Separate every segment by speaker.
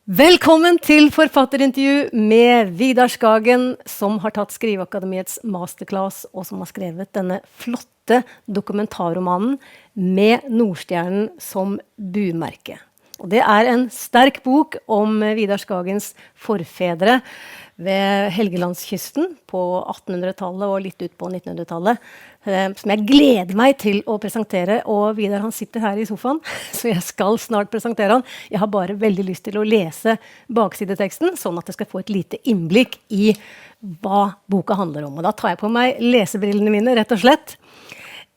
Speaker 1: Velkommen til forfatterintervju med Vidar Skagen, som har tatt Skriveakademiets masterclass, og som har skrevet denne flotte dokumentarromanen med Nordstjernen som bumerke. Og det er en sterk bok om Vidar Skagens forfedre ved Helgelandskysten på 1800-tallet og litt ut på 1900-tallet, som jeg gleder meg til å presentere. Og Vidar, han sitter her i sofaen, så jeg skal snart presentere han. Jeg har bare veldig lyst til å lese baksideteksten, sånn at jeg skal få et lite innblikk i hva boka handler om. Og da tar jeg på meg lesebrillene mine, rett og slett.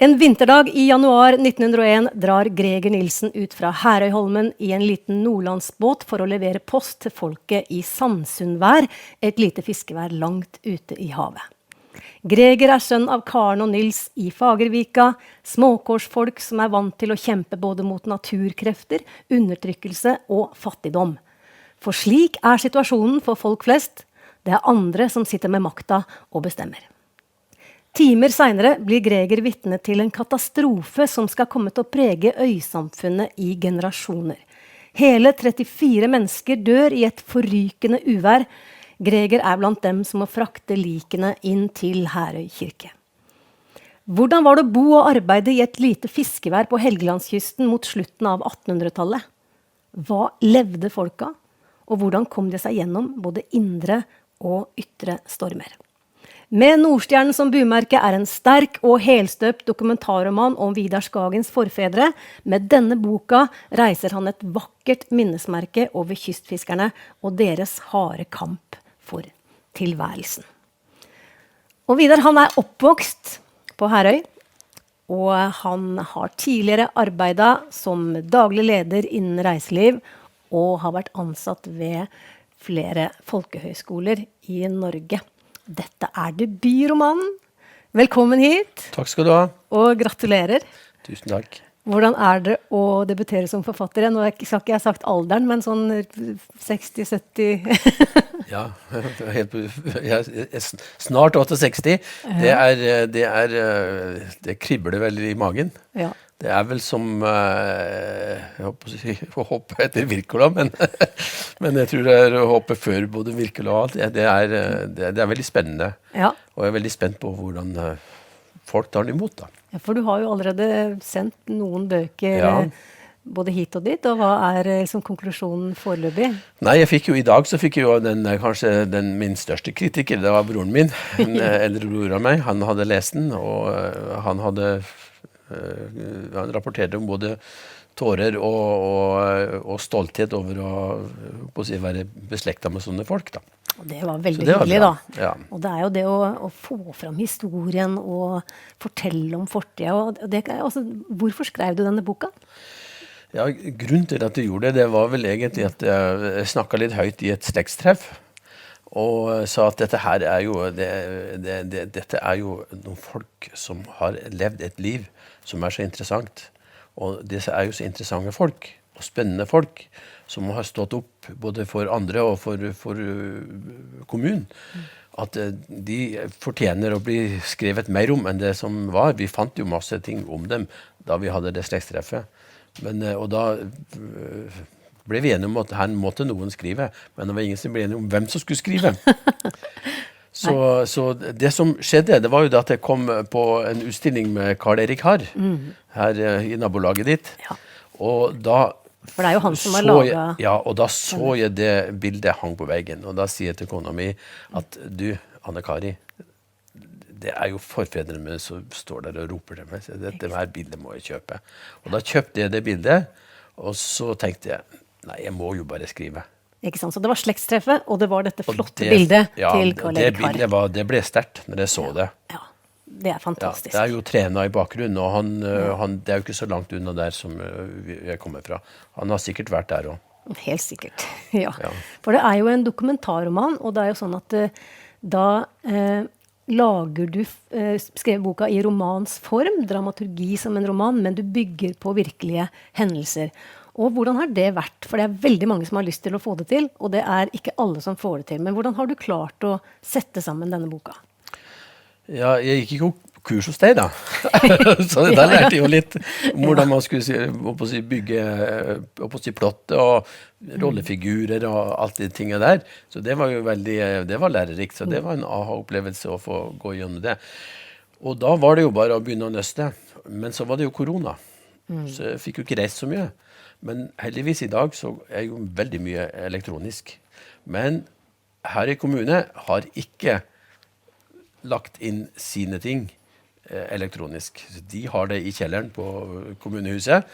Speaker 1: En vinterdag i januar 1901 drar Greger Nilsen ut fra Herøyholmen i en liten nordlandsbåt for å levere post til folket i Sandsundvær, et lite fiskevær langt ute i havet. Greger er sønn av Karen og Nils i Fagervika, småkårsfolk som er vant til å kjempe både mot naturkrefter, undertrykkelse og fattigdom. For slik er situasjonen for folk flest. Det er andre som sitter med makta og bestemmer. Timer senere blir Greger vitne til en katastrofe som skal komme til å prege øysamfunnet i generasjoner. Hele 34 mennesker dør i et forrykende uvær. Greger er blant dem som må frakte likene inn til Herøy kirke. Hvordan var det å bo og arbeide i et lite fiskevær på Helgelandskysten mot slutten av 1800-tallet? Hva levde folka, og hvordan kom de seg gjennom både indre og ytre stormer? Med Nordstjernen som bumerke er en sterk og helstøpt dokumentarroman om Vidar Skagens forfedre. Med denne boka reiser han et vakkert minnesmerke over kystfiskerne og deres harde kamp for tilværelsen. Og Vidar, han er oppvokst på Herøy, og han har tidligere arbeidet som daglig leder innen reiseliv og har vært ansatt ved flere folkehøyskoler i Norge. Dette er debutromanen. Velkommen hit.
Speaker 2: Takk skal du ha.
Speaker 1: Og gratulerer.
Speaker 2: Tusen takk.
Speaker 1: Hvordan er det å debutere som forfatter? Nå har ikke jeg sagt alderen, men sånn 60-70?
Speaker 2: Ja, jeg er snart 68. Det kribler vel i magen. Ja. Det er vel som, jeg håper å si, hoppe etter Wirkola, men jeg tror det er å hoppe før både Wirkola og alt. Det er veldig spennende, ja. Og jeg er veldig spent på hvordan folk tar den imot da.
Speaker 1: Ja, for du har jo allerede sendt noen bøker, ja. Både hit og dit, og hva er liksom konklusjonen foreløpig?
Speaker 2: Nei, i dag så fikk jeg jo kanskje min største kritiker, det var broren min, en eldre bror av meg. Han hadde lest den, og han rapporterte om både tårer og stolthet over å være beslektet med sånne folk da.
Speaker 1: Og det var veldig hyggelig da. Ja. Og det er jo det å få fram historien og fortelle om fortiden. Hvorfor skrev du denne boka?
Speaker 2: Ja, grunnen til at jeg gjorde det var vel egentlig at jeg snakket litt høyt i et slektstreff og sa at dette her er jo, dette er jo noen folk som har levd et liv som er så interessant. Og disse er jo så interessante folk, og spennende folk, som har stått opp både for andre og for kommunen. At de fortjener å bli skrevet mer om enn det som var. Vi fant jo masse ting om dem da vi hadde det slektstreffet. Og da ble vi enige om at her måtte noen skrive, men det var ingen som ble enige om hvem som skulle skrive. Så det som skjedde, det var jo at jeg kom på en utstilling med Karl Erik Harr, her i nabolaget ditt. Ja. Og da
Speaker 1: for det er jo han som har laget...
Speaker 2: Ja, og da så jeg det bildet hang på veggen, og da sier jeg til kona mi at du, Anne-Kari, det er jo forfedrene mine som står der og roper til meg, så dette her bildet må jeg kjøpe. Og da kjøpte jeg det bildet, og så tenkte jeg, nei, jeg må jo bare skrive.
Speaker 1: Ikke sant, så det var slektstreffet, og det var dette flotte bildet til Karl Erik Harr.
Speaker 2: Ja, det ble sterkt når jeg så det.
Speaker 1: Ja, det er fantastisk.
Speaker 2: Ja, det er jo trena i bakgrunnen, og det er jo ikke så langt unna der som jeg kommer fra. Han har sikkert vært der også.
Speaker 1: Helt sikkert, ja. For det er jo en dokumentarroman, og det er jo sånn at da skrev boka i romans form, dramaturgi som en roman, men du bygger på virkelige hendelser. Og hvordan har det vært? For det er veldig mange som har lyst til å få det til, og det er ikke alle som får det til. Men hvordan har du klart å sette sammen denne boka?
Speaker 2: Ja, jeg gikk ikke kurs hos deg da. Så da lærte jeg jo litt om hvordan man skulle bygge plotte og rollefigurer og alt de tingene der. Så det var jo det var lærerikt, så det var en aha-opplevelse å få gå gjennom det. Og da var det jo bare å begynne å nøste. Men så var det jo korona, så jeg fikk jo ikke reist så mye. Men heldigvis i dag så er jo veldig mye elektronisk. Men her i kommune har ikke lagt inn sine ting elektronisk. De har det i kjelleren på kommunehuset.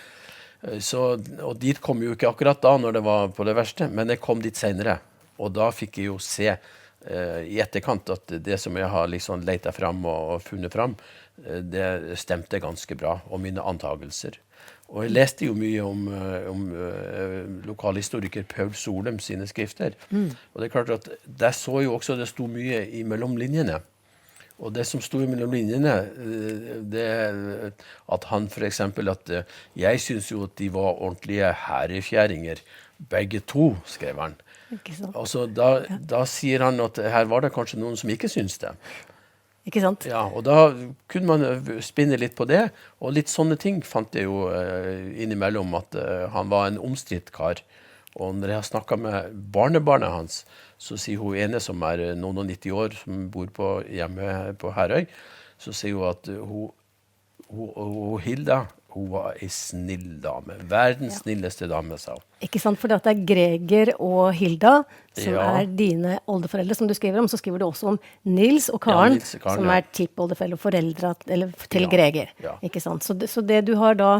Speaker 2: Og dit kom jo ikke akkurat da når det var på det verste, men jeg kom dit senere. Og da fikk jeg jo se i etterkant at det som jeg har liksom letet fram og funnet fram, det stemte ganske bra, og mine antagelser. Og jeg leste jo mye om lokalhistoriker Paul Solem sine skrifter. Og det er klart at der så jo også det sto mye i mellomlinjene. Og det som sto i mellom linjene, det at han for eksempel at jeg synes jo at de var ordentlige herrefjæringer, begge to, skrev han. Altså da sier han at her var det kanskje noen som ikke synes det.
Speaker 1: Ikke sant?
Speaker 2: Ja, og da kunne man spinne litt på det, og litt sånne ting fant jeg jo innimellom at han var en omstridt kar. Og når jeg har snakket med barnebarnet hans, så sier hun ene som noen og 90 år, som bor hjemme på Herøy, så sier hun at hun Hilda, hun var en snill dame. Verdens snilleste dame, sa hun.
Speaker 1: Ikke sant, for det er Greger og Hilda, som er dine oldeforeldre, som du skriver om. Så skriver du også om Nils og Karen, som er tippoldeforeldre og foreldre til Greger. Ikke sant? Så det du har da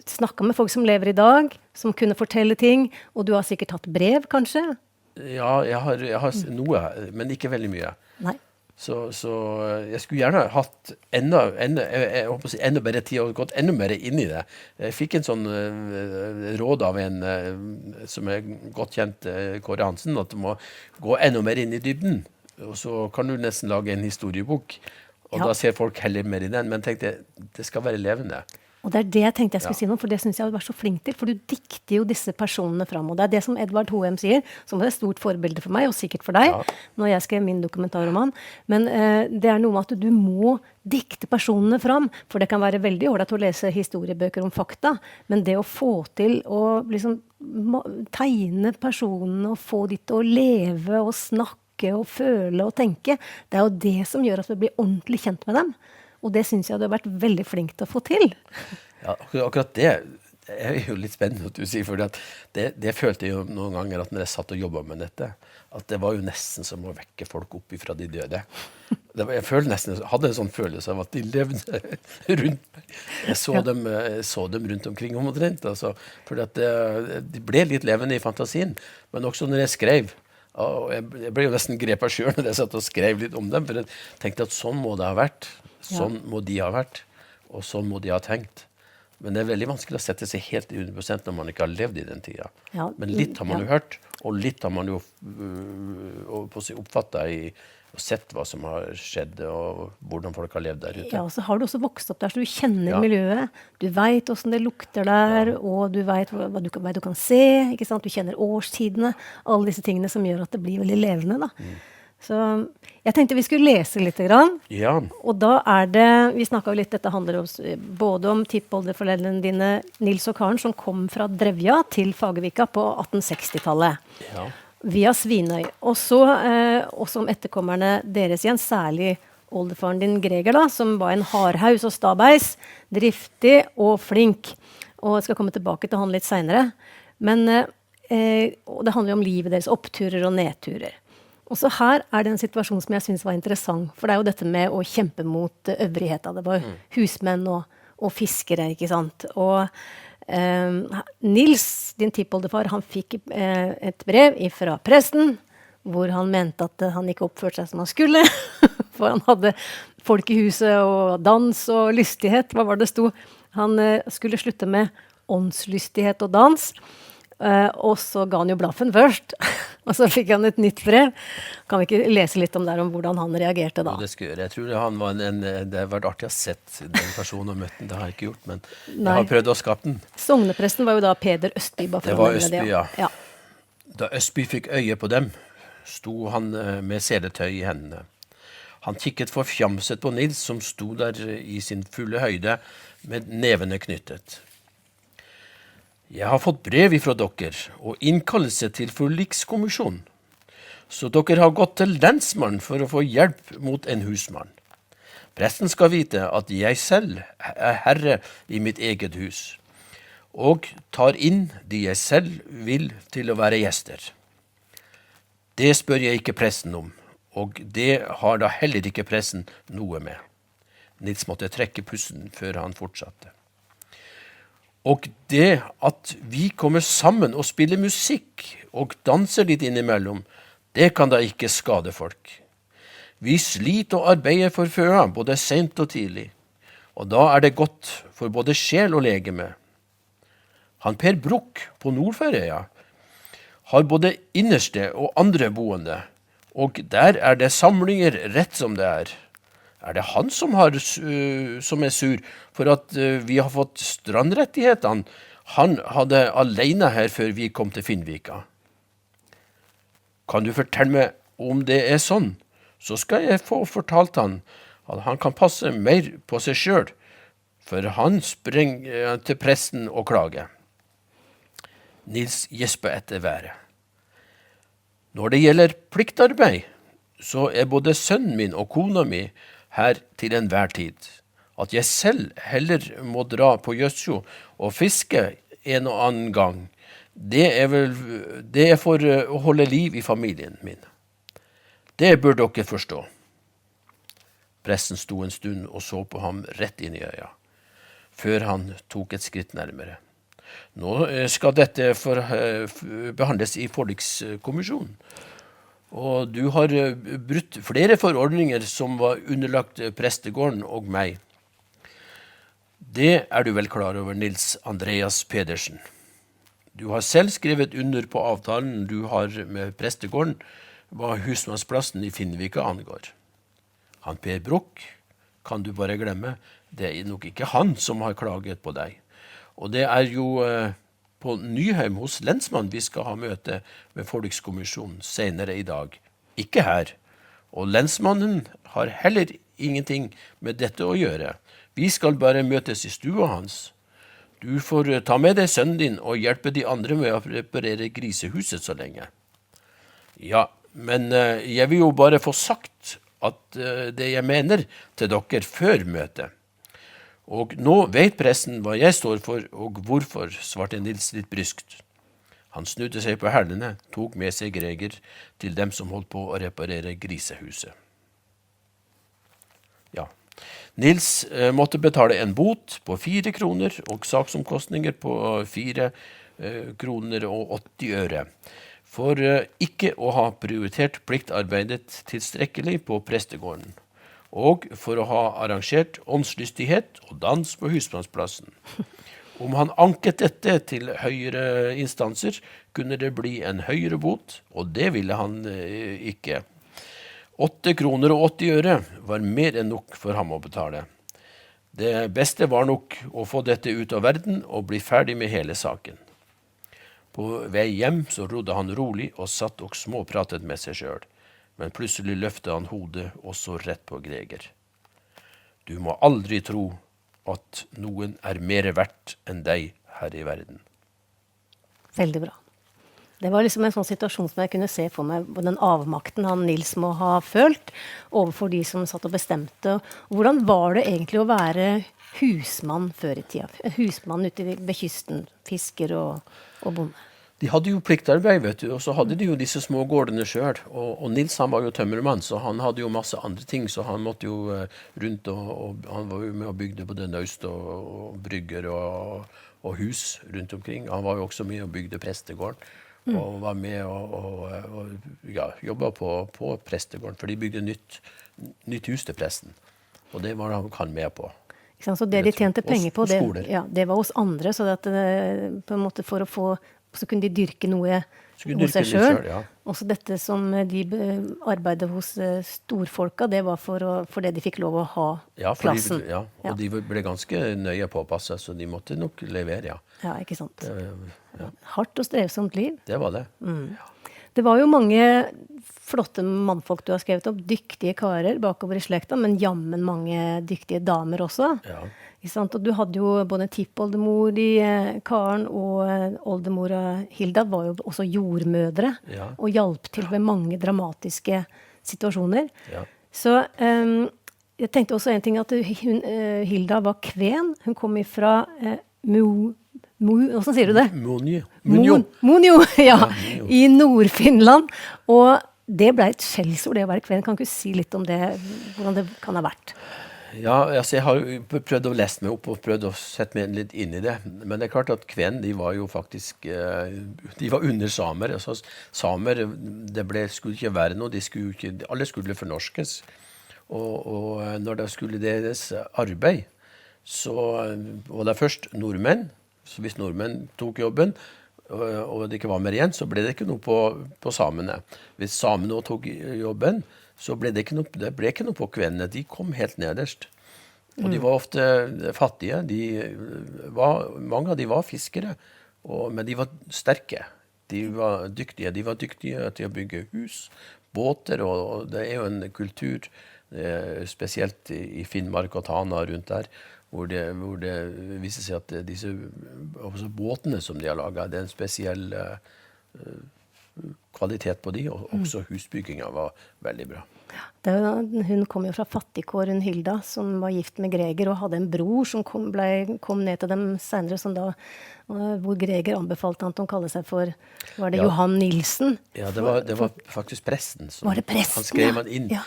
Speaker 1: snakket med folk som lever i dag, som kunne fortelle ting, og du har sikkert hatt brev, kanskje?
Speaker 2: Ja, jeg har noe, men ikke veldig mye.
Speaker 1: Nei.
Speaker 2: Så jeg skulle gjerne hatt enda bedre tid og gått enda mer inn i det. Jeg fikk en sånn råd av en som er godt kjent, Kåre Hansen, at du må gå enda mer inn i dybden. Og så kan du nesten lage en historiebok, og da ser folk heller mer i den. Men tenk det skal være levende.
Speaker 1: Og det er det jeg tenkte jeg skulle si noe, for det synes jeg du var så flink til, for du dikter jo disse personene fram, og det er det som Edvard Hoem sier, som er et stort forbilde for meg, og sikkert for deg, når jeg skrev min dokumentarroman. Men det er noe med at du må dikte personene fram, for det kan være veldig ordentlig å lese historiebøker om fakta, men det å få til å liksom tegne personene og få de til å leve og snakke og føle og tenke, det er jo det som gjør at vi blir ordentlig kjent med dem. Og det synes jeg du har vært veldig flink til å få til.
Speaker 2: Ja, akkurat det er jo litt spennende at du sier, for det følte jeg jo noen ganger at når jeg satt og jobbet med dette, at det var jo nesten som å vekke folk opp ifra de døde. Jeg hadde en sånn følelse av at de levde rundt meg. Jeg så dem rundt omkring omtrent, altså, for de ble litt levende i fantasien, men også når jeg skrev. Og jeg ble jo nesten grepet selv når jeg satt og skrev litt om dem, for jeg tenkte at sånn må det ha vært. Sånn må de ha vært, og sånn må de ha tenkt. Men det er veldig vanskelig å sette seg helt i 100% når man ikke har levd i den tida. Men litt har man jo hørt, og litt har man jo oppfattet og sett hva som har skjedd, og hvordan folk har levd der ute.
Speaker 1: Ja, og så har du også vokst opp der, så du kjenner miljøet. Du vet hvordan det lukter der, og du vet hva du kan se, ikke sant? Du kjenner årstidene, alle disse tingene som gjør at det blir veldig levende, da. Så jeg tenkte vi skulle lese litt grann.
Speaker 2: Ja.
Speaker 1: Og da vi snakket jo litt, dette handler både om tippoldeforeldrene dine, Nils og Karen, som kom fra Drevja til Fagervika på 1860-tallet. Ja. Via Svinøy. Og så også om etterkommerne deres igjen, særlig oldefaren din Greger da, som var en hardhaus og stabeis, driftig og flink. Og jeg skal komme tilbake til han litt senere. Men og det handler jo om livet deres, oppturer og nedturer. Og så her er det en situasjon som jeg synes var interessant, for det er jo dette med å kjempe mot øvrigheter. Det var husmenn og fiskere, ikke sant? Og Nils, din tippoldefar, han fikk et brev fra presten, hvor han mente at han ikke oppførte seg som han skulle, for han hadde folk i huset og dans og lystighet. Hva var det sto? Han skulle slutte med åndslystighet og dans, og så ga han jo blaffen først. Og så fikk han et nytt brev. Kan vi ikke lese litt om hvordan han reagerte da?
Speaker 2: Det skulle jeg. Jeg tror han var det har vært artig å ha sett den personen og møtt den. Det har jeg ikke gjort, men jeg har prøvd å skape den.
Speaker 1: Sognepresten var jo da Peder Østby.
Speaker 2: Det var Østby, ja. Da Østby fikk øye på dem, sto han med seletøy i hendene. Han kikket forfjamset på Nils, som sto der i sin fulle høyde, med nevene knyttet. Jeg har fått brev ifra dere, og innkallelse til forlikskommisjon. Så dere har gått til lensmannen for å få hjelp mot en husmann. Presten skal vite at jeg selv er herre i mitt eget hus, og tar inn de jeg selv vil til å være gjester. Det spør jeg ikke presten om, og det har da heller ikke presten noe med. Nils måtte trekke pusten før han fortsatte. Og det at vi kommer sammen og spiller musikk og danser litt innimellom, det kan da ikke skade folk. Vi sliter og arbeider for føa, både sent og tidlig, og da er det godt for både sjel og legeme. Han Per Brukk på Nordfærøya har både innerste og andre boende, og der er det samlinger rett som det er. Er det han som er sur for at vi har fått strandrettighetene han hadde alene her før vi kom til Finnvika? Kan du fortelle meg om det er sånn, så skal jeg få fortalt han at han kan passe mer på seg selv, for han sprenger til presten og klager. Nils gjesper etter været. Når det gjelder pliktarbeid, så er både sønnen min og kona mi her til enhver tid. At jeg selv heller må dra på Jøssjo og fiske en og annen gang, det er for å holde liv i familien min. Det bør dere forstå. Presten sto en stund og så på ham rett inn i øya, før han tok et skritt nærmere. Nå skal dette behandles i forlikskommisjonen, og du har brutt flere forordninger som var underlagt prestegården og meg. Det er du vel klar over, Nils Andreas Pedersen. Du har selv skrevet under på avtalen du har med prestegården, hva husmannsplassen i Finnvika angår. Han Per Brukk kan du bare glemme, det er nok ikke han som har klaget på deg. Og det er jo på Nyheim hos lensmann vi skal ha møte med forlikskommisjonen senere i dag. Ikke her. Og lensmannen har heller ingenting med dette å gjøre. Vi skal bare møtes i stua hans. Du får ta med deg sønnen din og hjelpe de andre med å reparere grisehuset så lenge. Ja, men jeg vil jo bare få sagt at det jeg mener til dere før møtet. Og nå vet presten hva jeg står for og hvorfor, svarte Nils litt bryskt. Han snudde seg på hælene, tok med seg Greger til dem som holdt på å reparere grisehuset. Ja, Nils måtte betale en bot på 4 kroner og saksomkostninger på 4 kroner og 80 øre for ikke å ha prioritert pliktarbeidet tilstrekkelig på prestegården, og for å ha arrangert åndslystighet og dans på husmannsplassen. Om han anket dette til høyere instanser, kunne det bli en høyere bot, og det ville han ikke. 8 kroner og 80 øre var mer enn nok for ham å betale. Det beste var nok å få dette ut av verden og bli ferdig med hele saken. På vei hjem så rodde han rolig og satt og småpratet med seg selv. Men plutselig løftet han hodet og så rett på Greger. Du må aldri tro at noen er mer verdt enn deg her i verden.
Speaker 1: Veldig bra. Det var liksom en sånn situasjon som jeg kunne se for meg, den avmakten han Nils må ha følt overfor de som satt og bestemte. Hvordan var det egentlig å være husmann før i tida? Husmann ute ved kysten, fisker og bonde.
Speaker 2: De hadde jo pliktarbeid, vet du, og så hadde de jo disse små gårdene selv. Og Nils han var jo tømmermann, så han hadde jo masse andre ting, så han måtte jo rundt, og han var jo med og bygde både naust og brygger og hus rundt omkring. Han var jo også med og bygde prestegården, og var med og jobbet på prestegården, for de bygde nytt hus til presten, og det var han med på.
Speaker 1: Så det de tjente penger på, det var hos andre, så at på en måte for å få, så kunne de dyrke noe hos seg selv. Ja. Også dette som de arbeidet hos storfolka, det var for det de fikk lov å ha plassen.
Speaker 2: Og de ble ganske nøye på å passe, så de måtte nok levere,
Speaker 1: Ja, ikke sant. Hardt og strevsomt liv.
Speaker 2: Det var det.
Speaker 1: Det var jo mange flotte mannfolk du har skrevet opp, dyktige karer bakover i slekta, men jammen mange dyktige damer også.
Speaker 2: Ja.
Speaker 1: Ikke sant? Og du hadde jo både tippoldemor i Karen, og oldemora Hilda var jo også jordmødre,
Speaker 2: Ja.
Speaker 1: og hjalp til ved mange dramatiske situasjoner.
Speaker 2: Ja.
Speaker 1: Så jeg tenkte også en ting, at Hilda var kven. Hun kom ifra hvordan sier du det?
Speaker 2: Munjo.
Speaker 1: Munjo, ja,
Speaker 2: Munjo.
Speaker 1: i Nord-Finland. Og det ble et skjellsord, det å være kven. Kan ikke du si litt om det, hvordan det kan ha vært?
Speaker 2: Ja, altså jeg har jo prøvd å lese meg opp og prøvd å sette meg litt inn i det. Men det er klart at kven, de var jo faktisk de var under samer. Altså, samer, skulle ikke være noe, alle skulle fornorskes. Og når det skulle deres arbeid, så var det først nordmenn. Så hvis nordmenn tok jobben, og det ikke var mer igjen, så ble det ikke noe på samene. Hvis samene også tok jobben, så ble det ikke noe på kvenene. De kom helt nederst. Og de var ofte fattige. Mange av de var fiskere, men de var sterke. De var dyktige. De var dyktige til å bygge hus, båter, og det er jo en kultur, spesielt i Finnmark og Tana rundt der, hvor det viser seg at disse båtene som de har laget, det er en spesiell kvalitet på de, og også husbygginga var veldig bra.
Speaker 1: Hun kom jo fra fattigkår, hun Hilda, som var gift med Greger, og hadde en bror som kom ned til dem senere, hvor Greger anbefalte han til å kalle seg for, var det Johan Nilsen?
Speaker 2: Ja, det var faktisk presten.
Speaker 1: Var det presten,
Speaker 2: han skrev han inn
Speaker 1: ja.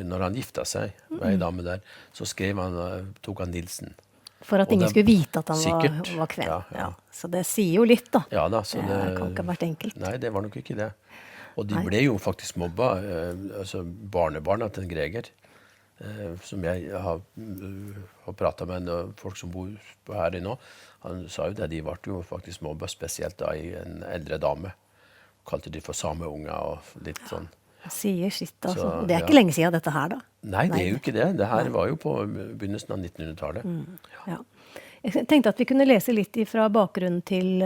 Speaker 2: Når han gifta seg med ei dame der, så tok han Nilsen.
Speaker 1: For at ingen skulle vite at han var kven.
Speaker 2: Ja.
Speaker 1: Så det sier jo litt, da.
Speaker 2: Ja, da, så
Speaker 1: det kan ikke ha vært enkelt.
Speaker 2: Nei, det var nok ikke det. Og de ble jo faktisk mobba, altså barnebarna til Greger, som jeg har pratet med folk som bor her i nå. Han sa jo det, de ble jo faktisk mobba, spesielt da i en eldre dame. Kalte de for sameunger og litt sånn.
Speaker 1: Sier sitt, altså.
Speaker 2: Så,
Speaker 1: det er ikke lenge siden dette her, da.
Speaker 2: Nei, det er jo ikke det. Det her var jo på begynnelsen av 1900-tallet.
Speaker 1: Ja. Jeg tenkte at vi kunne lese litt fra bakgrunnen til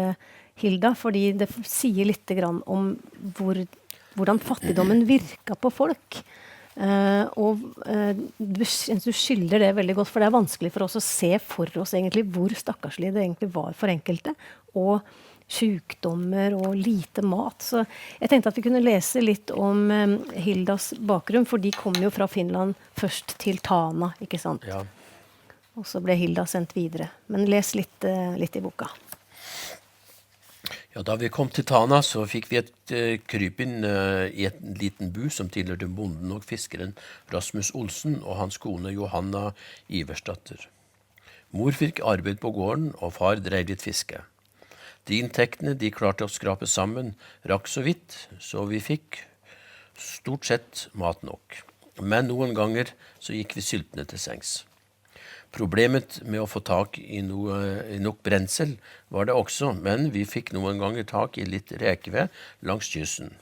Speaker 1: Hilda, fordi det sier litt grann om hvordan fattigdommen virka på folk. Du skylder det veldig godt, for det er vanskelig for oss å se for oss egentlig hvor stakkarslig det egentlig var for enkelte, og sykdommer og lite mat. Så jeg tenkte at vi kunne lese litt om Hildas bakgrunn, for de kom jo fra Finland først til Tana, ikke sant?
Speaker 2: Ja.
Speaker 1: Og så ble Hilda sendt videre. Men les litt i boka.
Speaker 2: Ja, da vi kom til Tana, så fikk vi et krypinn i en liten bu som tilhørte bonden og fiskeren Rasmus Olsen og hans kone Johanna Iversdatter. Mor fikk arbeid på gården, og far drev litt fiske. De inntektene de klarte å skrape sammen, rakk så vidt, så vi fikk stort sett mat nok. Men noen ganger så gikk vi sultne til sengs. Problemet med å få tak i nok brensel var det også, men vi fikk noen ganger tak i litt rekeved langs kysten,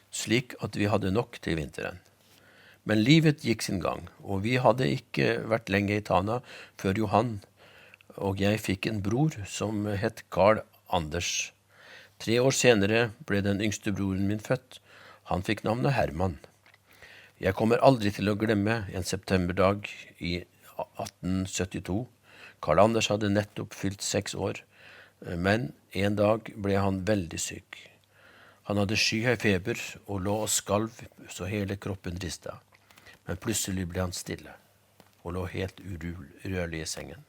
Speaker 2: slik at vi hadde nok til vinteren. Men livet gikk sin gang, og vi hadde ikke vært lenge i Tana før Johan og jeg fikk en bror som het Karl Anders. 3 år senere ble den yngste broren min født. Han fikk navnet Herman. Jeg kommer aldri til å glemme en septemberdag i 1872. Karl Anders hadde nettopp fylt 6 år, men en dag ble han veldig syk. Han hadde skyhøy feber og lå og skalv så hele kroppen ristet. Men plutselig ble han stille og lå helt urørlig i sengen.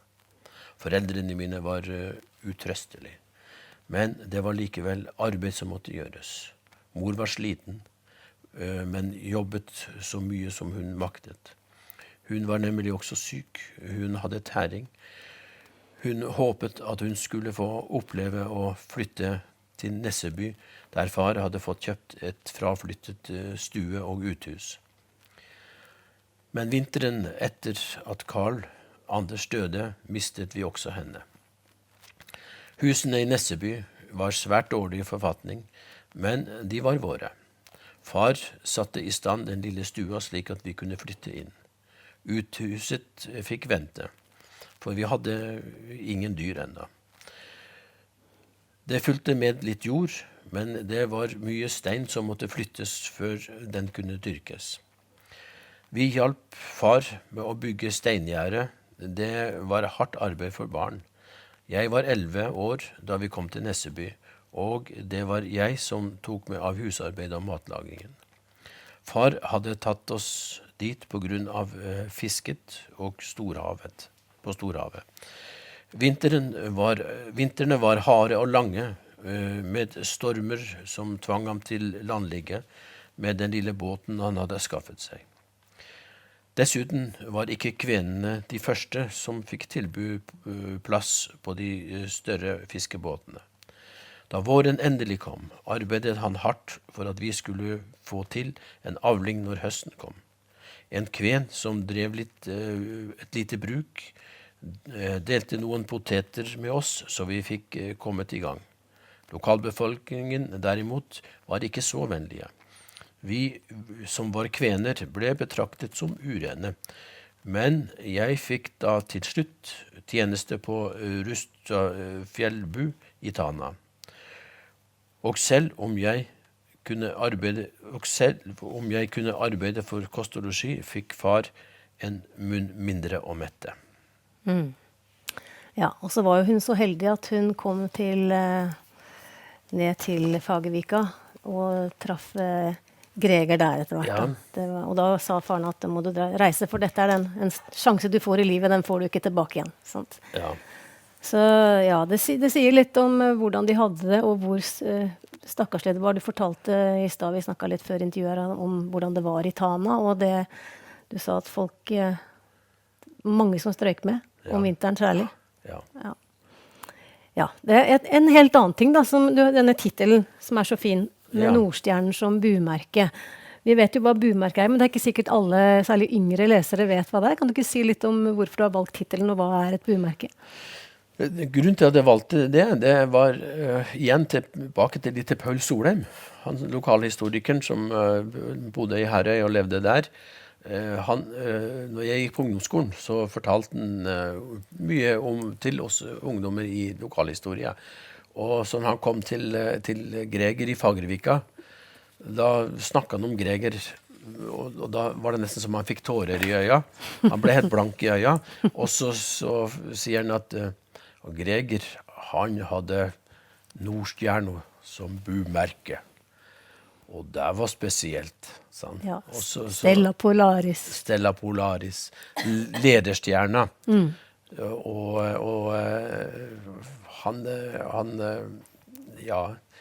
Speaker 2: Foreldrene mine var utrøstelige, men det var likevel arbeid som måtte gjøres. Mor var sliten, men jobbet så mye som hun maktet. Hun var nemlig også syk. Hun hadde tæring. Hun håpet at hun skulle få oppleve å flytte til Nesseby, der far hadde fått kjøpt et fraflyttet stue og uthus. Men vinteren etter at Karl Anders døde, mistet vi også henne. Husene i Nesseby var svært dårlig i forfatning, men de var våre. Far satte i stand den lille stua slik at vi kunne flytte inn. Uthuset fikk vente, for vi hadde ingen dyr ennå. Det fulgte med litt jord, men det var mye stein som måtte flyttes før den kunne dyrkes. Vi hjalp far med å bygge steingjerde. Det var hardt arbeid for barn. Jeg var 11 år da vi kom til Nesseby, og det var jeg som tok meg av husarbeid og matlagingen. Far hadde tatt oss dit på grunn av fisket og på Storhavet. Vintrene var harde og lange, med stormer som tvang ham til landligge med den lille båten han hadde skaffet seg. Dessuten var ikke kvenene de første som fikk tilbud plass på de større fiskebåtene. Da våren endelig kom, arbeidet han hardt for at vi skulle få til en avling når høsten kom. En kven som drev et lite bruk, delte noen poteter med oss, så vi fikk kommet i gang. Lokalbefolkningen derimot var ikke så vennlige. Vi som var kvener ble betraktet som urene, men jeg fikk da til slutt tjeneste på Rustafjellbu i Tana. Og selv om jeg kunne arbeide for kost og losji, fikk far en munn mindre å mette.
Speaker 1: Ja, og så var jo hun så heldig at hun kom ned til Fagervika og traff Greger der etter hvert.
Speaker 2: Ja.
Speaker 1: Og da sa faren at må du reise, for dette en sjanse du får i livet, den får du ikke tilbake igjen. Sant?
Speaker 2: Ja.
Speaker 1: Så ja, det sier litt om hvordan de hadde det, og hvor stakkarslig det var. Du fortalte i stad, vi snakket litt før intervjuet om hvordan det var i Tana, og det du sa at folk, mange som strøyk med, om vinteren særlig.
Speaker 2: Ja.
Speaker 1: Ja, det en helt annen ting da, denne titelen som så fin, med Nordstjernen som bumerke. Vi vet jo hva bumerke men det ikke sikkert alle, særlig yngre lesere, vet hva det Kan du ikke si litt om hvorfor du har valgt titelen, og hva et bumerke?
Speaker 2: Grunnen til at jeg valgte det var igjen tilbake til Paul Solheim, han lokalhistorikeren som bodde i Herøy og levde der. Når jeg gikk på ungdomsskolen, så fortalte han mye til oss ungdommer i lokalhistorie. Og så når han kom til Greger i Fagervika, da snakket han om Greger, og da var det nesten som han fikk tårer i øya. Han ble helt blank i øya, og så sier han at Greger, han hadde Nordstjerna som bumerke. Og det var spesielt. Sånn.
Speaker 1: Ja, Stella Polaris.
Speaker 2: Stella Polaris. Lederstjerna. Og han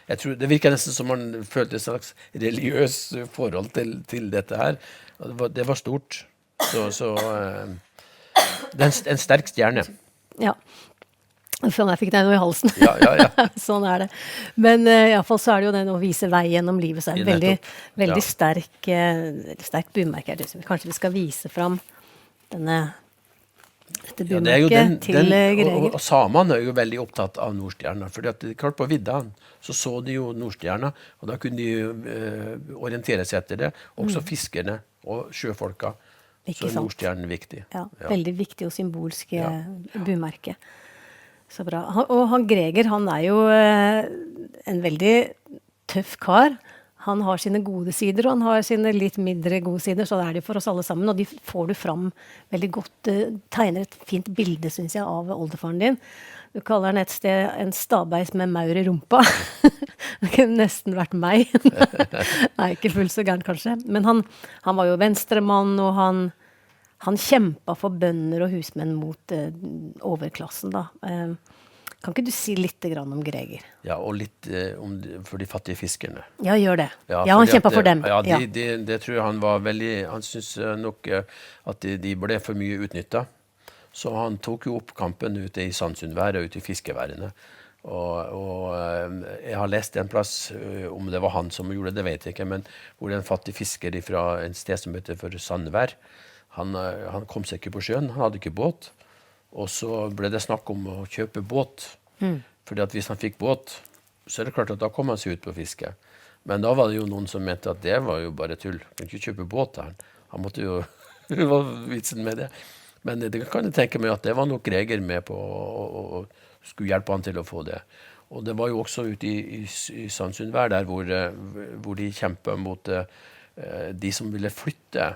Speaker 2: jeg tror det virker nesten som han følte et slags religiøs forhold til dette her. Det var stort. Så det en sterk stjerne.
Speaker 1: Ja. Sånn, jeg fikk deg noe i halsen.
Speaker 2: Ja.
Speaker 1: Sånn det. Men i alle fall så det jo den å vise vei gjennom livet. Så det veldig sterk bumerke. Kanskje vi skal vise fram dette bumerket til Greger.
Speaker 2: Og samene jo veldig opptatt av Nordstjerna. For klart på vidda så de jo Nordstjerna, og da kunne de orientere seg etter det. Også fiskerne og sjøfolka. Så Nordstjernen viktig.
Speaker 1: Ja, veldig viktig og symbolsk bumerke. Så bra. Og han Greger, han jo en veldig tøff kar. Han har sine gode sider, og han har sine litt mindre gode sider, så det det for oss alle sammen. Og de får du fram veldig godt, tegner et fint bilde, synes jeg, av oldefaren din. Du kaller han et sted en stabeis med maur i rumpa. Det kunne nesten vært meg. Nei, ikke fullt så gærent kanskje. Men han var jo venstremann, og han kjempet for bønder og husmenn mot overklassen da. Kan ikke du si litt om Greger?
Speaker 2: Ja, og litt for de fattige fiskerne.
Speaker 1: Ja, gjør det. Ja, han kjempet for dem.
Speaker 2: Ja, det tror jeg han var veldig, han synes nok at de ble for mye utnyttet. Så han tok jo opp kampen ute i Sandsundværet og ute i fiskeværene. Og jeg har lest en plass, om det var han som gjorde det, vet jeg ikke, men hvor det en fattig fisker fra en sted som heter for Sandvær, han kom seg ikke på sjøen, han hadde ikke båt, og så ble det snakk om å kjøpe båt, fordi at hvis han fikk båt, så det klart at da kom han seg ut på fiske. Men da var det jo noen som mente at det var jo bare tull, han kunne ikke kjøpe båt her, han måtte jo, det var vitsen med det. Men det kan jeg tenke meg at det var nok Greger med på å skulle hjelpe han til å få det. Og det var jo også ute i Sandsundvær der hvor de kjempet mot de som ville flytte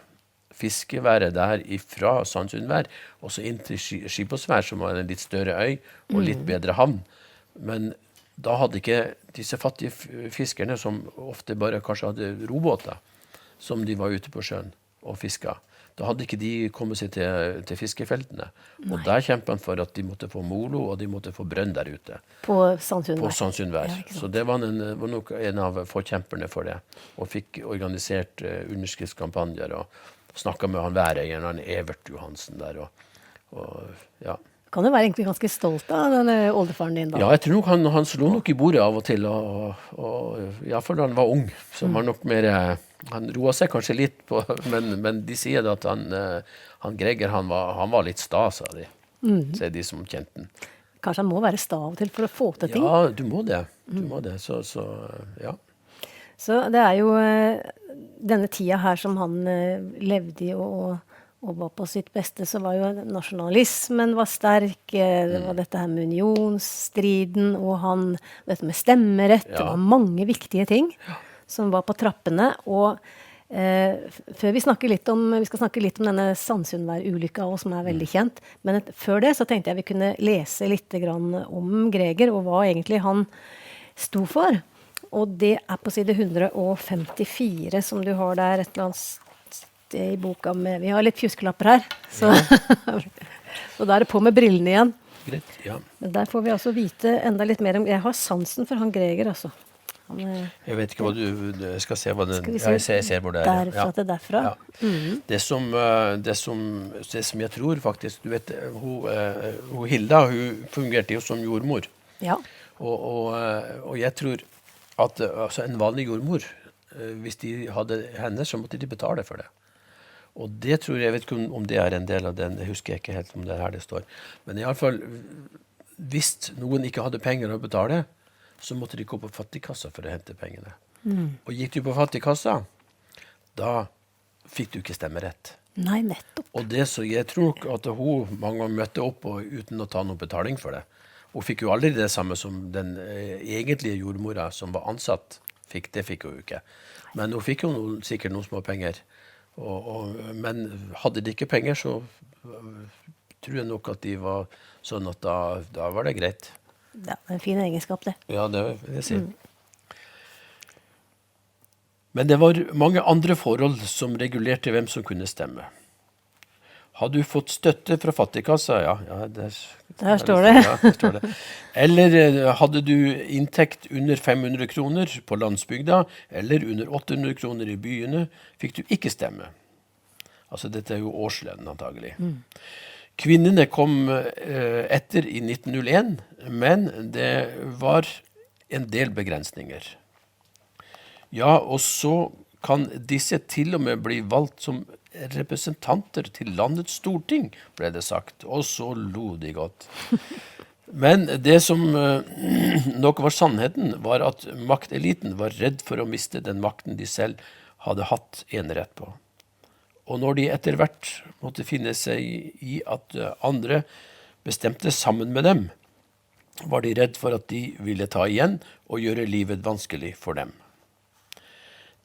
Speaker 2: fiskeværet der ifra Sandsundvær, og så inn til Skibosvær, som var en litt større øy og litt bedre havn. Men da hadde ikke disse fattige fiskerne, som ofte bare kanskje hadde robåter, som de var ute på sjøen og fisket, da hadde ikke de kommet seg til fiskefeltene. Og der kjempet han for at de måtte få molo, og de måtte få brønn der ute.
Speaker 1: På Sandsundvær.
Speaker 2: På Sandsundvær.
Speaker 1: Ja,
Speaker 2: så det var nok en av forkjemperne for det. Og fikk organisert underskriftskampanjer og snakket med han væreieren, han Evert Johansen der. Ja.
Speaker 1: Kan jo være egentlig ganske stolt av denne oldefaren din da.
Speaker 2: Ja, jeg tror nok han slo nok i bordet av og til, og i hvert fall da han var ung, så var nok mer, han roet seg kanskje litt på, men de sier da at han Greger, han var litt sta, sa de. Så de som kjente den.
Speaker 1: Kanskje han må være sta av og til for å få til ting?
Speaker 2: Ja, du må det. Så ja.
Speaker 1: Så det er jo denne tida her som han levde i og var på sitt beste, så var jo nasjonalismen var sterk, det var dette her med unionsstriden, og dette med stemmerett, det var mange viktige ting som var på trappene, og før vi skal snakke litt om denne Sandsundvær-ulykka, som er veldig kjent, men før det så tenkte jeg vi kunne lese litt grann om Greger, og hva egentlig han sto for. Og det er på side 154, som du har der et eller annet i boka med, vi har litt fjuskelapper her, så og da er det på med brillene igjen.
Speaker 2: Greit, ja.
Speaker 1: Men der får vi altså vite enda litt mer om, jeg har sansen for han Greger, altså.
Speaker 2: Jeg vet ikke hva du skal se hva den,
Speaker 1: jeg
Speaker 2: ser hvor det er.
Speaker 1: Derfra til derfra.
Speaker 2: Ja. Det som jeg tror faktisk, du vet, hun Hilda, hun fungerte jo som jordmor.
Speaker 1: Ja.
Speaker 2: Og jeg tror at altså en vanlig jordmor, hvis de hadde henne, så måtte de betale for det. Og det tror jeg vet ikke om det er en del av den, jeg husker ikke helt om det er her det står. Men i alle fall, hvis noen ikke hadde penger å betale, så måtte de gå på fattigkassa for å hente pengene. Og gikk du på fattigkassa, da fikk du ikke stemmerett.
Speaker 1: Nei, nettopp.
Speaker 2: Og jeg tror nok at hun mange ganger møtte opp uten å ta noen betaling for det. Hun fikk jo aldri det samme som den egentlige jordmora som var ansatt fikk. Det fikk hun ikke. Men hun fikk jo sikkert noen små penger. Men hadde de ikke penger, så tror jeg nok at de var sånn at da var det greit.
Speaker 1: Ja, en fin egenskap det.
Speaker 2: Ja, det vil jeg si. Men det var mange andre forhold som regulerte hvem som kunne stemme. Har du fått støtte fra fattigkassa? Ja,
Speaker 1: der står det.
Speaker 2: Ja, der står det. Eller hadde du inntekt under 500 kroner på landsbygda, eller under 800 kroner i byene, fikk du ikke stemme. Altså, dette er jo årslønn, antagelig. Kvinnene kom etter i 1901, men det var en del begrensninger. Ja, og så kan disse til og med bli valgt som representanter til landets storting, ble det sagt. Og så lo de godt. Men det som nok var sannheten, var at makteliten var redd for å miste den makten de selv hadde hatt enerett på. Og når de etter hvert måtte finne seg i at andre bestemte sammen med dem, var de redd for at de ville ta igjen og gjøre livet vanskelig for dem.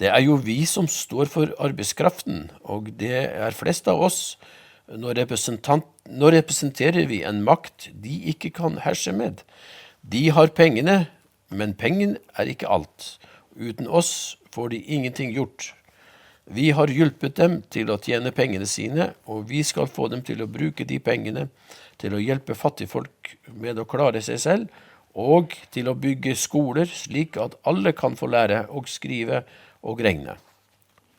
Speaker 2: Det er jo vi som står for arbeidskraften, og det er flest av oss. Nå representerer vi en makt de ikke kan herse med. De har pengene, men pengen er ikke alt. Uten oss får de ingenting gjort. Vi har hjulpet dem til å tjene pengene sine, og vi skal få dem til å bruke de pengene til å hjelpe fattigfolk med å klare seg selv, og til å bygge skoler slik at alle kan få lære å skrive og regne.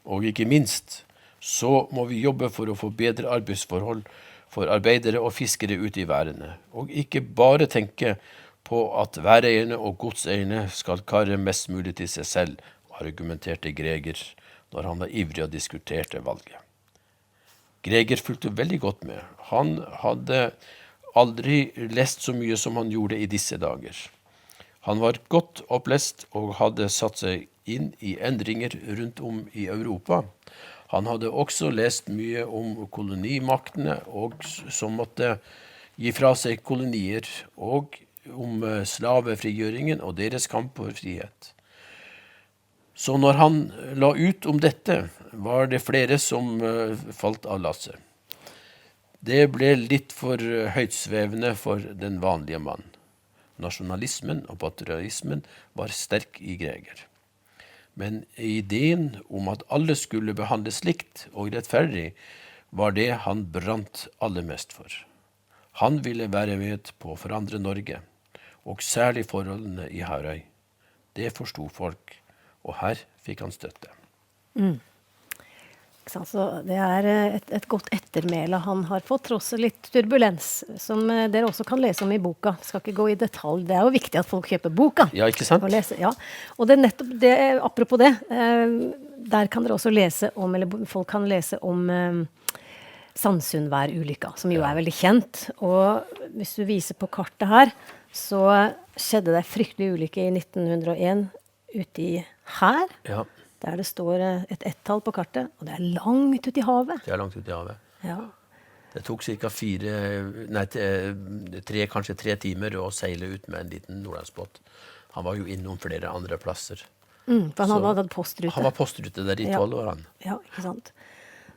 Speaker 2: Og ikke minst, så må vi jobbe for å få bedre arbeidsforhold for arbeidere og fiskere ute i værene, og ikke bare tenke på at væreierne og godseierne skal karre mest mulig til seg selv, argumenterte Greger når han var ivrig og diskuterte valget. Greger fulgte veldig godt med. Han hadde aldri lest så mye som han gjorde i disse dager. Han var godt opplest og hadde satt seg inn i endringer rundt om i Europa. Han hadde også lest mye om kolonimaktene og som måtte gi fra seg kolonier, og om slavefrigjøringen og deres kamp for frihet. Så når han la ut om dette, var det flere som falt av lasset. Det ble litt for høytsvevende for den vanlige mann. Nasjonalismen og patriotismen var sterk i Greger. Men ideen om at alle skulle behandles likt og rettferdig, var det han brant aller mest for. Han ville være med på å forandre Norge, og særlig forholdene i Herøy. Det forstod folk, og her fikk han støtte.
Speaker 1: Ikke sant? Så det er et godt ettermæle han har fått, tross litt turbulens, som dere også kan lese om i boka. Jeg skal ikke gå i detalj. Det er jo viktig at folk kjøper boka.
Speaker 2: Ja, ikke sant?
Speaker 1: Og lese, ja. Og det er nettopp det, apropos det, der kan dere også lese om, eller folk kan lese om Sandsundvær-ulykka, som jo er veldig kjent. Og hvis du viser på kartet her, så skjedde det fryktelig ulykke i 1901 ute i her, der det står et ett-tall på kartet, og det er langt ute i havet.
Speaker 2: Det er langt ute i havet.
Speaker 1: Ja.
Speaker 2: Det tok ca. 3 timer å seile ut med en liten nordlandsbåt. Han var jo innom flere andre plasser.
Speaker 1: For han hadde postrute.
Speaker 2: Han var postrute der i 12 år, han.
Speaker 1: Ja, ikke sant.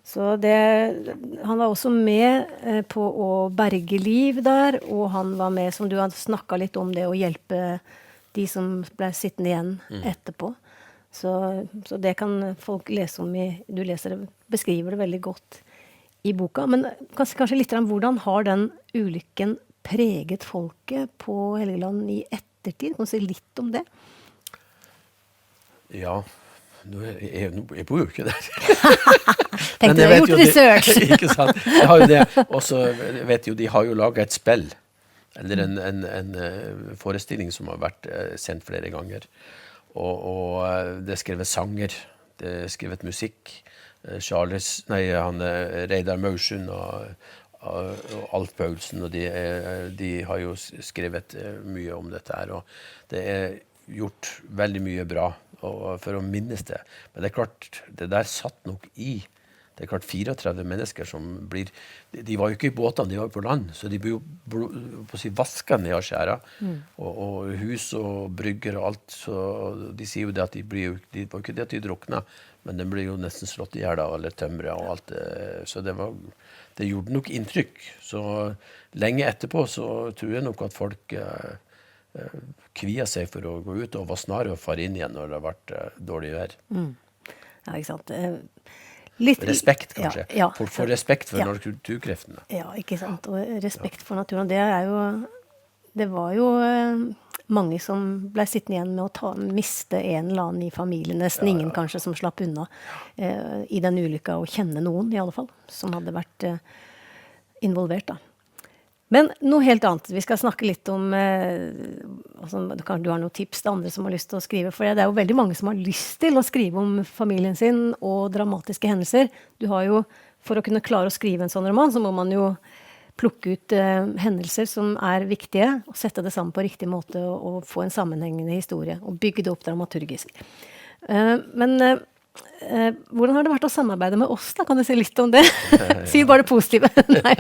Speaker 1: Så han var også med på å berge liv der, og han var med, som du har snakket litt om, det å hjelpe de som ble sittende igjen etterpå. Så det kan folk lese om du beskriver det veldig godt i boka. Men kanskje litt om hvordan har den ulykken preget folket på Helgeland i ettertid? Kan du si litt om det?
Speaker 2: Ja, jeg bor jo ikke der.
Speaker 1: Tenkte du har gjort research.
Speaker 2: Ikke sant? Jeg har jo det. Og så vet jo, de har jo laget et spill, eller en forestilling som har vært sendt flere ganger. Og det er skrevet sanger, det er skrevet musikk. Reidar Maursund og Alf Paulsen, og de har jo skrevet mye om dette her, og det er gjort veldig mye bra for å minnes det. Men det er klart, det der satt nok i. Det er klart 34 mennesker som blir... De var jo ikke i båtene, de var jo på land, så de blir jo vasket ned av skjæra. Og hus og brygger og alt, så de sier jo det at det var jo ikke det at de drukna, men de ble jo nesten slått i hjel av alle tømre og alt. Så det gjorde nok inntrykk. Så lenge etterpå så tror jeg nok at folk kvia seg for å gå ut og var snarere å fare inn igjen når det har vært dårlig vær.
Speaker 1: Ja, ikke sant.
Speaker 2: Respekt, kanskje.
Speaker 1: Ja,
Speaker 2: Folk får respekt for naturkreftene.
Speaker 1: Ja, ikke sant. Og respekt for naturen. Det var jo mange som ble sittende igjen med å miste en eller annen i familien. Nesten ingen kanskje som slapp unna i den ulykka, og kjenne noen i alle fall, som hadde vært involvert da. Men noe helt annet. Vi skal snakke litt om du har noen tips til andre som har lyst til å skrive, for det er jo veldig mange som har lyst til å skrive om familien sin og dramatiske hendelser. Du har jo, for å kunne klare å skrive en sånn roman, så må man jo plukke ut hendelser som er viktige, og sette det sammen på riktig måte, og få en sammenhengende historie, og bygge det opp dramaturgisk. Hvordan har det vært å samarbeide med oss da? Kan du si litt om det? Si bare det positive.
Speaker 2: Nei,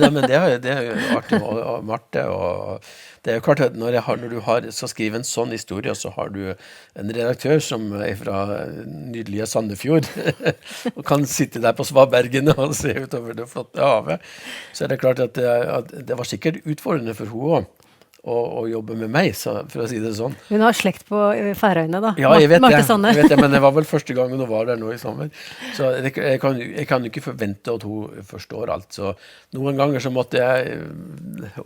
Speaker 2: men det er jo artig med Marte, og det er jo klart at når du skal skrive en sånn historie, så har du en redaktør som er fra nydelige Sandefjord, og kan sitte der på Svabergene og se utover det flotte havet. Så er det klart at det var sikkert utfordrende for henne også, å jobbe med meg, for å si det sånn.
Speaker 1: Hun har slekt på Færøyene da.
Speaker 2: Ja, jeg vet det, men det var vel første gangen hun var der nå i sommer. Så jeg kan ikke forvente at hun forstår alt. Så noen ganger så måtte jeg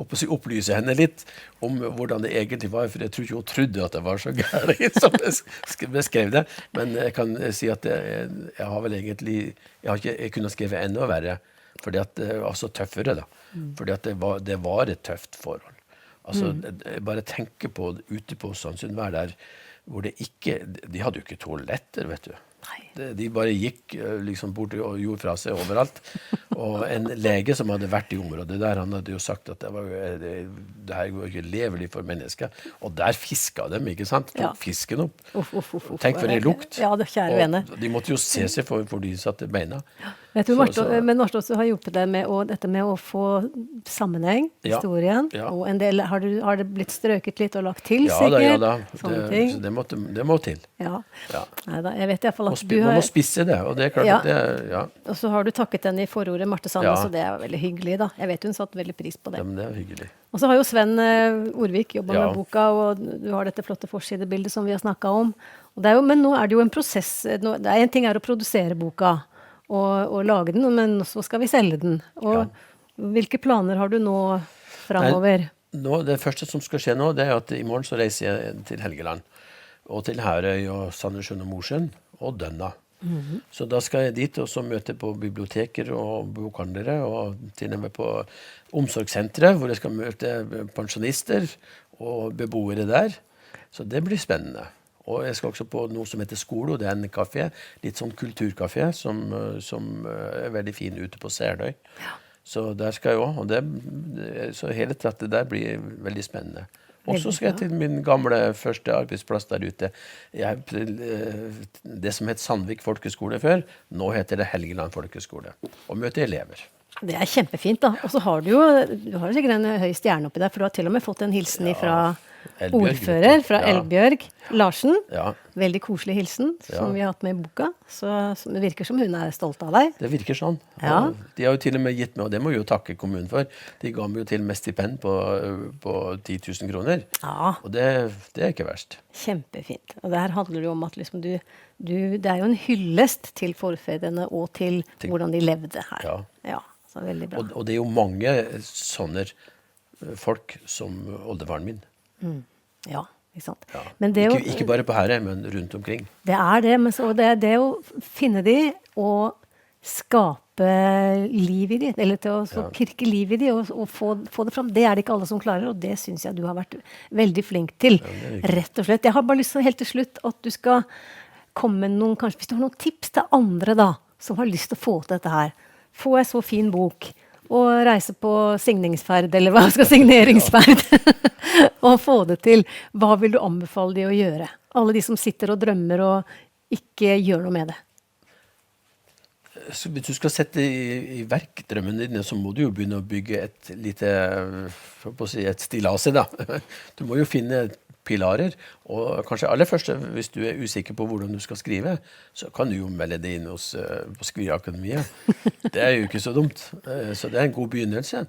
Speaker 2: opplyse henne litt om hvordan det egentlig var, for jeg tror ikke hun trodde at det var så gærent som jeg beskrev det. Men jeg kan si at jeg har vel egentlig, jeg kunne skrevet enda verre, fordi at det var så tøffere da. Fordi at det var et tøft forhold. Altså, bare tenke på ute på Sandsundvær der, hvor de hadde jo ikke toaletter, vet du. De bare gikk liksom bort og gjorde fra seg overalt. Og en lege som hadde vært i området der, han hadde jo sagt at det her går ikke levelig for mennesker. Og der fisket dem, ikke sant? Tok fisken opp. Tenk for en lukt.
Speaker 1: Ja, det kjære vene.
Speaker 2: Og de måtte jo se seg for de satte beina.
Speaker 1: Vet du,
Speaker 2: Så-
Speaker 1: men Marte også har hjulpet deg med dette med å få sammenheng,
Speaker 2: Ja,
Speaker 1: historien,
Speaker 2: ja.
Speaker 1: og en del, har det blitt strøket litt og lagt til,
Speaker 2: Ja
Speaker 1: sikkert?
Speaker 2: da.
Speaker 1: Sånne ting.
Speaker 2: Så det må til.
Speaker 1: Ja.
Speaker 2: Ja.
Speaker 1: Neida, jeg vet i hvert fall at du
Speaker 2: Man
Speaker 1: har,
Speaker 2: må spisse det, og det er klart
Speaker 1: Ja.
Speaker 2: at det, ja,
Speaker 1: og så har du takket henne i forordet, Marte Sandnes,
Speaker 2: Ja.
Speaker 1: og det er veldig hyggelig da. Jeg vet hun satt veldig pris på det.
Speaker 2: ja, men det er hyggelig.
Speaker 1: Og så har jo Sven Orvik jobbet
Speaker 2: Ja.
Speaker 1: med boka, og du har dette flotte forsidebildet som vi har snakket om. Og det er jo, men nå er det jo en prosess. Det er en ting er å produsere boka og lage den, men så skal vi selge den. Og hvilke planer har du nå fremover?
Speaker 2: Det første som skal skje nå, det er at i morgen så reiser jeg til Helgeland. Og til Herøy og Sandnessjøen og Mosjøen og Dønna. Så da skal jeg dit og så møte på biblioteker og bokhandlere og til og med på omsorgssentre, hvor jeg skal møte pensjonister og beboere der. Så det blir spennende. Og jeg skal også på noe som heter Skolo, det er en kafé, litt sånn kulturkafé, som er veldig fin ute på Serdøy. Så der skal jeg også, så hele tatt det der blir veldig spennende. Og så skal jeg til min gamle første arbeidsplass der ute. Det som het Sandvik folkeskole før, nå heter det Helgeland folkeskole. Og møte elever.
Speaker 1: Det er kjempefint da. Og så har du har sikkert en høy stjerne oppi der, for du har til og med fått en hilsen fra
Speaker 2: Elbjørg,
Speaker 1: ordfører, fra
Speaker 2: ja.
Speaker 1: Elbjørg Larsen.
Speaker 2: Ja,
Speaker 1: Veldig koselig hilsen, som
Speaker 2: Ja.
Speaker 1: vi har hatt med i boka. Så det virker som hun er stolt av deg.
Speaker 2: det virker sånn.
Speaker 1: Ja.
Speaker 2: Og de har jo til og med gitt meg, og det må vi jo takke kommunen for, de ga meg jo til og med stipend på 10 000 kroner.
Speaker 1: Ja,
Speaker 2: Og det er ikke verst.
Speaker 1: kjempefint. Og det her handler jo om at liksom det er jo en hyllest til forfedrene og til hvordan de levde her.
Speaker 2: Ja.
Speaker 1: Ja, så veldig bra.
Speaker 2: Og det er jo mange sånne folk som oldefaren min.
Speaker 1: Ja, ikke sant.
Speaker 2: Ja.
Speaker 1: Men det er jo,
Speaker 2: Ikke bare på Herøy, men rundt omkring.
Speaker 1: det er det, men så det er det å finne de og skape liv i de, eller til å så pirke liv i de og få det fram. Det er det ikke alle som klarer, og det synes jeg du har vært veldig flink til. Rett og slett. Jeg har bare lyst til helt til slutt at du skal komme med noen, kanskje hvis du har noen tips til andre da, som har lyst til å få til dette her. Få en så fin bok, og reise på signingsferd, eller hva skal signeringsferd, og få det til. Hva vil du anbefale de å gjøre? Alle de som sitter og drømmer og ikke gjør noe med det.
Speaker 2: Så hvis du skal sette i verk drømmene dine, så må du jo begynne å bygge et lite, et stillas, da. Du må jo finne pilarer, og kanskje aller først, hvis du er usikker på hvordan du skal skrive, så kan du jo melde det inn på Skriveakademiet. Det er jo ikke så dumt, så det er en god begynnelse.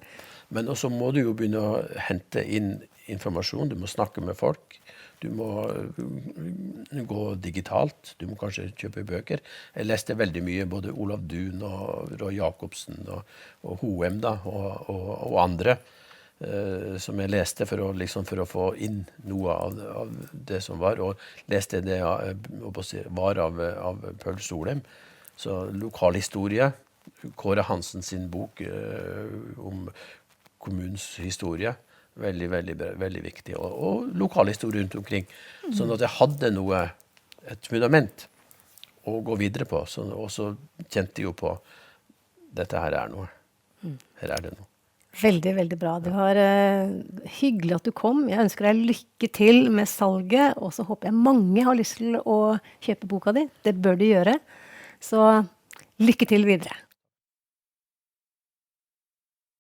Speaker 2: Men også må du jo begynne å hente inn informasjon, du må snakke med folk, du må gå digitalt, du må kanskje kjøpe bøker. Jeg leste veldig mye, både Olav Duun og Roy Jacobsen og Hoem da, og andre, som jeg leste for å få inn noe av det som var, og leste det var av Paul Solheim. Så lokalhistorie, Kåre Hansen sin bok om kommunens historie, veldig viktig, og lokalhistorie rundt omkring. Sånn at jeg hadde et fundament å gå videre på, og så kjente jeg jo på, dette her er noe. Her er det noe.
Speaker 1: Veldig, veldig bra. Det var hyggelig at du kom. Jeg ønsker deg lykke til med salget, og så håper jeg mange har lyst til å kjøpe boka di. Det bør de gjøre. Så lykke til videre.